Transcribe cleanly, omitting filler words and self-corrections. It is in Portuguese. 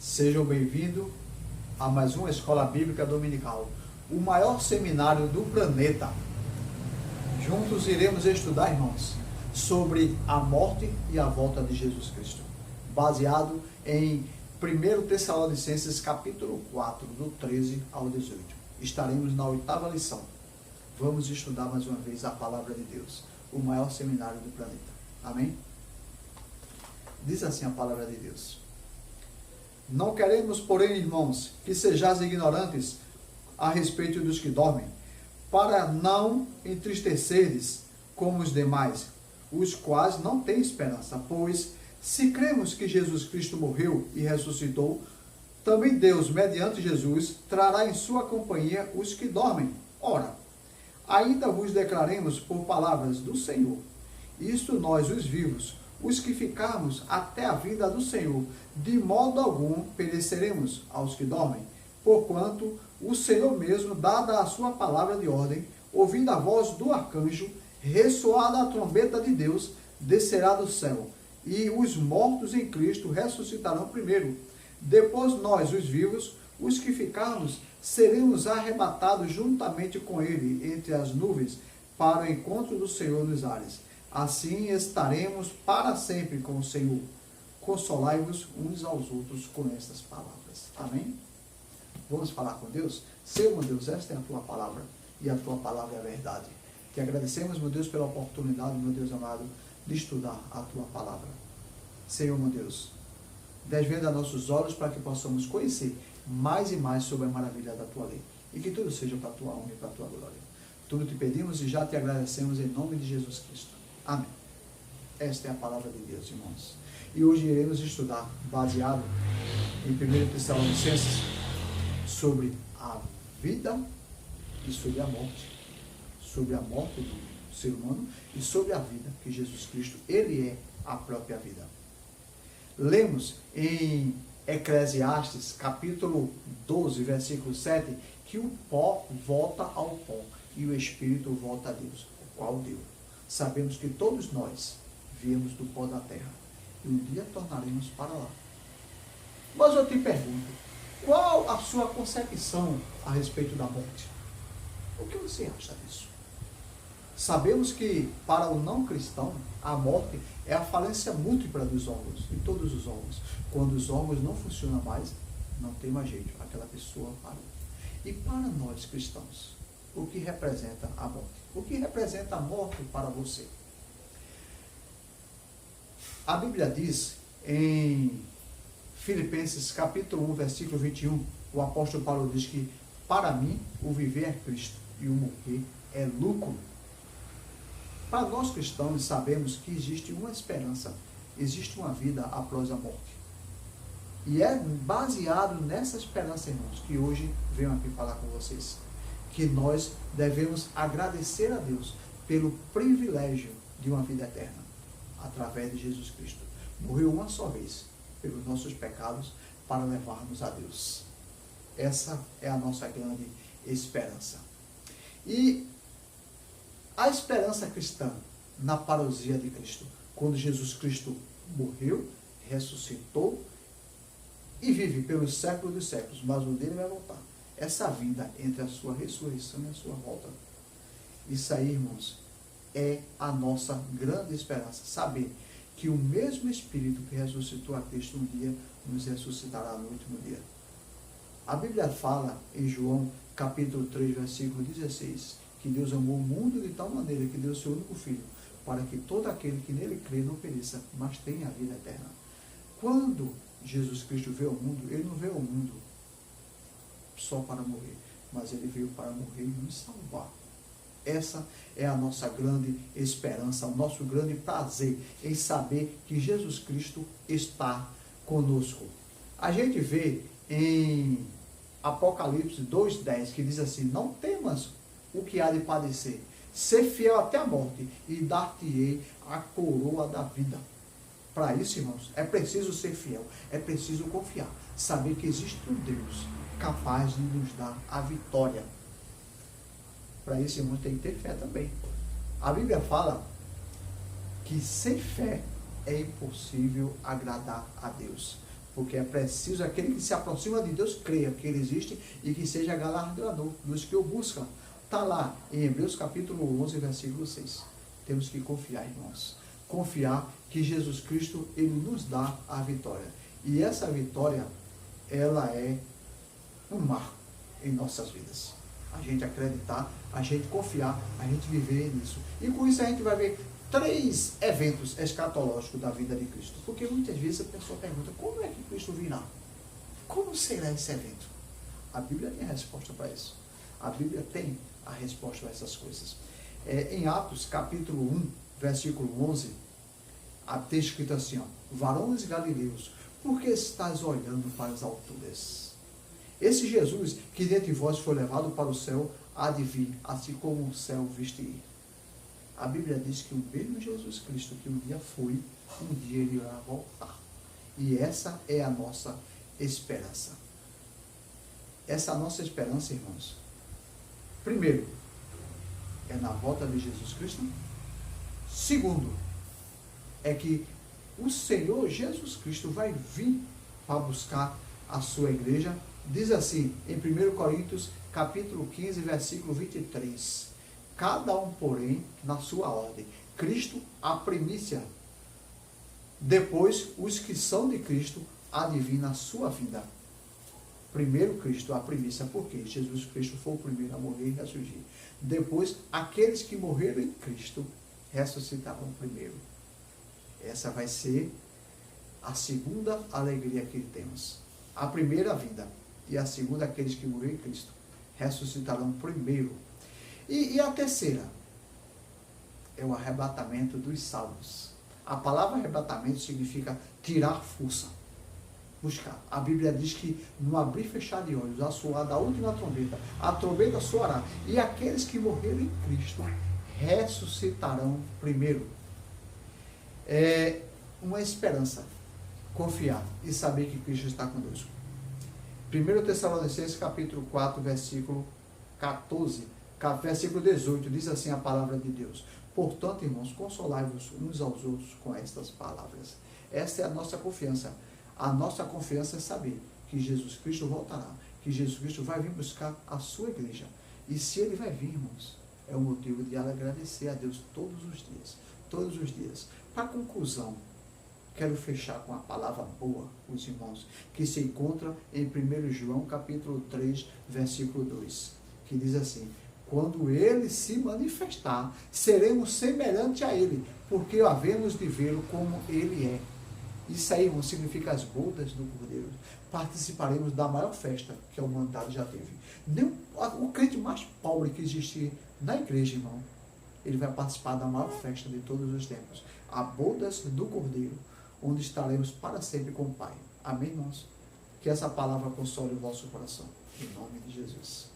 Sejam bem-vindos a mais uma Escola Bíblica Dominical, o maior seminário do planeta. Juntos iremos estudar, irmãos, sobre a morte e a volta de Jesus Cristo, baseado em 1 Tessalonicenses capítulo 4, do 13 ao 18. Estaremos na 8ª lição. Vamos estudar mais uma vez a Palavra de Deus, o maior seminário do planeta. Amém? Diz assim a Palavra de Deus: Não queremos, porém, irmãos, que sejais ignorantes a respeito dos que dormem, para não entristecerdes como os demais, os quais não têm esperança. Pois, se cremos que Jesus Cristo morreu e ressuscitou, também Deus, mediante Jesus, trará em sua companhia os que dormem. Ora, ainda vos declaremos por palavras do Senhor, isto nós, os vivos, os que ficarmos até a vinda do Senhor, de modo algum pereceremos aos que dormem, porquanto o Senhor mesmo, dada a sua palavra de ordem, ouvindo a voz do arcanjo, ressoada a trombeta de Deus, descerá do céu, e os mortos em Cristo ressuscitarão primeiro. Depois nós, os vivos, os que ficarmos, seremos arrebatados juntamente com ele entre as nuvens, para o encontro do Senhor nos ares. Assim estaremos para sempre com o Senhor. Consolai-vos uns aos outros com estas palavras. Amém? Vamos falar com Deus? Senhor, meu Deus, esta é a tua palavra, e a tua palavra é a verdade. Te agradecemos, meu Deus, pela oportunidade, meu Deus amado, de estudar a tua palavra. Senhor, meu Deus, desvenda nossos olhos para que possamos conhecer mais e mais sobre a maravilha da tua lei, e que tudo seja para a tua honra e para a tua glória. Tudo te pedimos e já te agradecemos em nome de Jesus Cristo. Amém. Esta é a palavra de Deus, irmãos. E hoje iremos estudar, baseado em 1 Tessalonicenses, sobre a vida e sobre a morte do ser humano e sobre a vida, que Jesus Cristo, ele é a própria vida. Lemos em Eclesiastes, capítulo 12, versículo 7, que o pó volta ao pó e o Espírito volta a Deus, o qual deu. Sabemos que todos nós viemos do pó da terra e um dia tornaremos para lá. Mas eu te pergunto, qual a sua concepção a respeito da morte? O que você acha disso? Sabemos que, para o não cristão, a morte é a falência múltipla dos órgãos, de todos os órgãos. Quando os órgãos não funcionam mais, não tem mais jeito, aquela pessoa parou. E para nós cristãos, o que representa a morte? O que representa a morte para você? A Bíblia diz em Filipenses capítulo 1, versículo 21, o apóstolo Paulo diz que para mim o viver é Cristo e o morrer é lucro. Para nós cristãos sabemos que existe uma esperança, existe uma vida após a morte. E é baseado nessa esperança, irmãos, que hoje venho aqui falar com vocês. Que nós devemos agradecer a Deus pelo privilégio de uma vida eterna, através de Jesus Cristo. Morreu uma só vez pelos nossos pecados para levar-nos a Deus. Essa é a nossa grande esperança. E a esperança cristã na parousia de Cristo, quando Jesus Cristo morreu, ressuscitou e vive pelos séculos dos séculos, mas um dia ele vai voltar. Essa vida entre a sua ressurreição e a sua volta. Isso aí, irmãos, é a nossa grande esperança. Saber que o mesmo Espírito que ressuscitou a Cristo um dia, nos ressuscitará no último dia. A Bíblia fala em João, capítulo 3, versículo 16, que Deus amou o mundo de tal maneira que deu seu único Filho, para que todo aquele que nele crê não pereça, mas tenha a vida eterna. Quando Jesus Cristo veio ao mundo, ele não veio ao mundo só para morrer, mas ele veio para morrer e nos salvar. Essa é a nossa grande esperança, o nosso grande prazer em saber que Jesus Cristo está conosco. A gente vê em Apocalipse 2:10 que diz assim: não temas o que há de padecer, ser fiel até a morte e dar-te-ei a coroa da vida. Para isso, irmãos, é preciso ser fiel, é preciso confiar, saber que existe um Deus capaz de nos dar a vitória. Para isso, irmãos, tem que ter fé também. A Bíblia fala que sem fé é impossível agradar a Deus. Porque é preciso aquele que se aproxima de Deus creia que Ele existe e que seja galardoador dos que o buscam. Está lá em Hebreus capítulo 11, versículo 6. Temos que confiar, irmãos. Confiar que Jesus Cristo, Ele nos dá a vitória. E essa vitória, ela é um marco em nossas vidas. A gente acreditar, a gente confiar, a gente viver nisso. E com isso a gente vai ver 3 eventos escatológicos da vida de Cristo. Porque muitas vezes a pessoa pergunta, como é que Cristo virá? Como será esse evento? A Bíblia tem a resposta para isso. A Bíblia tem a resposta para essas coisas. Em Atos, capítulo 1, versículo 11, tem escrito assim, ó, varões galileus, por que estás olhando para as alturas? Esse Jesus que dentre vós foi levado para o céu, há de vir, assim como o céu viste ir. A Bíblia diz que o mesmo Jesus Cristo que um dia foi, um dia ele irá voltar. E essa é a nossa esperança. Essa é a nossa esperança, irmãos. Primeiro, é na volta de Jesus Cristo. Segundo, é que o Senhor Jesus Cristo vai vir para buscar a sua igreja. Diz assim, em 1 Coríntios, capítulo 15, versículo 23. Cada um, porém, na sua ordem. Cristo, a primícia. Depois, os que são de Cristo, há de vir na sua vinda. Primeiro Cristo, a primícia, porque Jesus Cristo foi o primeiro a morrer e ressurgir. Depois, aqueles que morreram em Cristo, ressuscitarão primeiro. Essa vai ser a segunda alegria que temos. A primeira vida e a segunda, aqueles que morreram em Cristo, ressuscitarão primeiro. E a terceira é o arrebatamento dos salvos. A palavra arrebatamento significa tirar força, buscar. A Bíblia diz que no abrir e fechar de olhos, a soar da última trombeta, a trombeta soará, e aqueles que morreram em Cristo ressuscitarão primeiro. É uma esperança, confiar e saber que Cristo está conosco. 1 Tessalonicenses capítulo 4, versículo 14, versículo 18, diz assim a palavra de Deus. Portanto, irmãos, consolai-vos uns aos outros com estas palavras. Esta é a nossa confiança. A nossa confiança é saber que Jesus Cristo voltará, que Jesus Cristo vai vir buscar a sua igreja. E se ele vai vir, irmãos, é um motivo de agradecer a Deus todos os dias. Todos os dias. Para conclusão, quero fechar com a palavra boa, os irmãos, que se encontra em 1 João capítulo 3, versículo 2, que diz assim, quando ele se manifestar, seremos semelhantes a ele, porque havemos de vê-lo como ele é. Isso aí, irmão, significa as bodas do Cordeiro. Participaremos da maior festa que a humanidade já teve. O crente mais pobre que existe na igreja, irmão, ele vai participar da maior festa de todos os tempos. A bodas do Cordeiro, onde estaremos para sempre com o Pai. Amém, irmãos? Que essa palavra console o vosso coração. Em nome de Jesus.